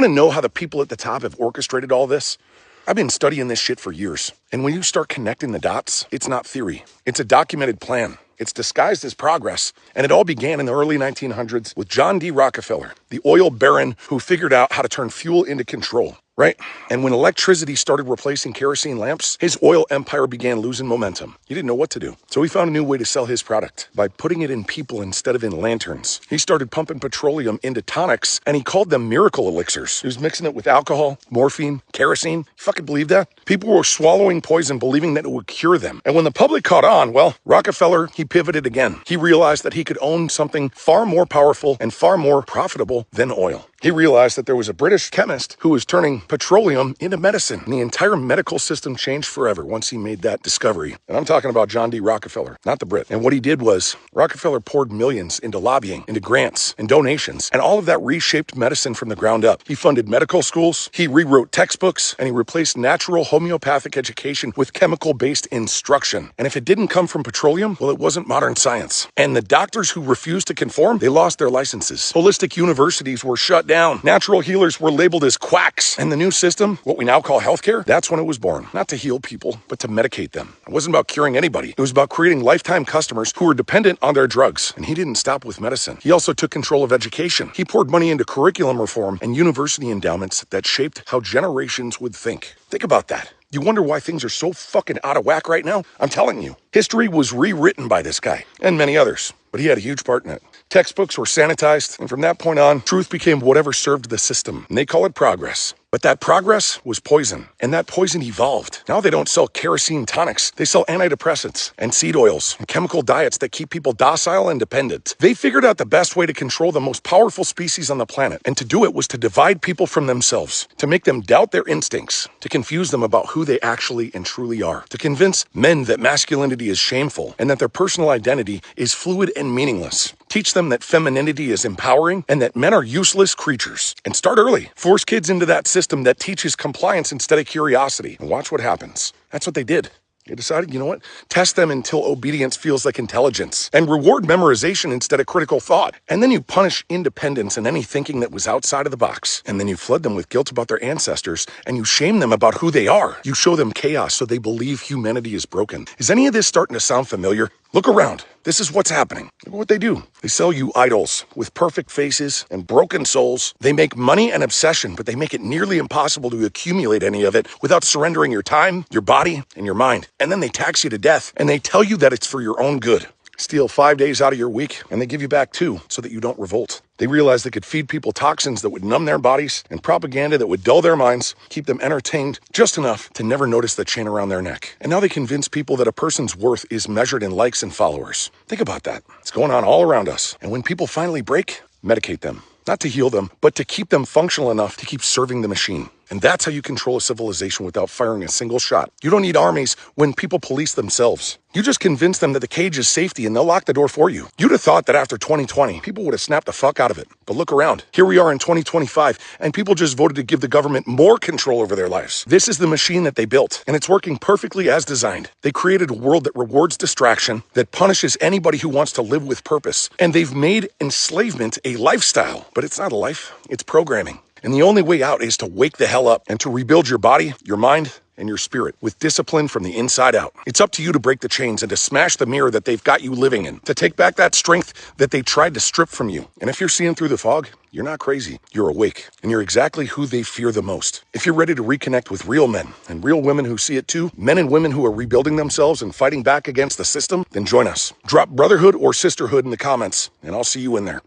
Want to know how the people at the top have orchestrated all this? I've been studying this shit for years. And when you start connecting the dots, it's not theory. It's a documented plan. It's disguised as progress. And it all began in the early 1900s with John D. Rockefeller, the oil baron who figured out how to turn fuel into control. Right? And when electricity started replacing kerosene lamps, his oil empire began losing momentum. He didn't know what to do. So he found a new way to sell his product by putting it in people instead of in lanterns. He started pumping petroleum into tonics, and he called them miracle elixirs. He was mixing it with alcohol, morphine, kerosene. You fucking believe that? People were swallowing poison believing that it would cure them. And when the public caught on, well, Rockefeller, he pivoted again. He realized that he could own something far more powerful and far more profitable than oil. He realized that there was a British chemist who was turning petroleum into medicine. And the entire medical system changed forever once he made that discovery. And I'm talking about John D. Rockefeller, not the Brit. And what he did was, Rockefeller poured millions into lobbying, into grants and donations, and all of that reshaped medicine from the ground up. He funded medical schools, he rewrote textbooks, and he replaced natural homeopathic education with chemical-based instruction. And if it didn't come from petroleum, well, it wasn't modern science. And the doctors who refused to conform, they lost their licenses. Holistic universities were shut down. Natural healers were labeled as quacks. And the new system, what we now call healthcare, that's when it was born. Not to heal people, but to medicate them. It wasn't about curing anybody. It was about creating lifetime customers who were dependent on their drugs. And he didn't stop with medicine. He also took control of education. He poured money into curriculum reform and university endowments that shaped how generations would think. Think about that. You wonder why things are so fucking out of whack right now? I'm telling you, history was rewritten by this guy and many others, but he had a huge part in it. Textbooks were sanitized, and from that point on, truth became whatever served the system, and they call it progress. But that progress was poison, and that poison evolved. Now they don't sell kerosene tonics. They sell antidepressants and seed oils and chemical diets that keep people docile and dependent. They figured out the best way to control the most powerful species on the planet, and to do it was to divide people from themselves, to make them doubt their instincts, to confuse them about who they actually and truly are, to convince men that masculinity is shameful and that their personal identity is fluid and meaningless. Teach them that femininity is empowering and that men are useless creatures. And start early. Force kids into that system that teaches compliance instead of curiosity. And watch what happens. That's what they did. They decided, you know what? Test them until obedience feels like intelligence. And reward memorization instead of critical thought. And then you punish independence and any thinking that was outside of the box. And then you flood them with guilt about their ancestors. And you shame them about who they are. You show them chaos so they believe humanity is broken. Is any of this starting to sound familiar? Look around. This is what's happening. Look at what they do. They sell you idols with perfect faces and broken souls. They make money an obsession, but they make it nearly impossible to accumulate any of it without surrendering your time, your body, and your mind. And then they tax you to death, and they tell you that it's for your own good. Steal 5 days out of your week, and they give you back 2 so that you don't revolt. They realized they could feed people toxins that would numb their bodies and propaganda that would dull their minds, keep them entertained just enough to never notice the chain around their neck. And now they convince people that a person's worth is measured in likes and followers. Think about that. It's going on all around us. And when people finally break, medicate them. Not to heal them, but to keep them functional enough to keep serving the machine. And that's how you control a civilization without firing a single shot. You don't need armies when people police themselves. You just convince them that the cage is safety and they'll lock the door for you. You'd have thought that after 2020, people would have snapped the fuck out of it. But look around. Here we are in 2025, and people just voted to give the government more control over their lives. This is the machine that they built, and it's working perfectly as designed. They created a world that rewards distraction, that punishes anybody who wants to live with purpose. And they've made enslavement a lifestyle. But it's not a life, it's programming. And the only way out is to wake the hell up and to rebuild your body, your mind, and your spirit with discipline from the inside out. It's up to you to break the chains and to smash the mirror that they've got you living in, to take back that strength that they tried to strip from you. And if you're seeing through the fog, you're not crazy. You're awake, and you're exactly who they fear the most. If you're ready to reconnect with real men and real women who see it too, men and women who are rebuilding themselves and fighting back against the system, then join us. Drop brotherhood or sisterhood in the comments, and I'll see you in there.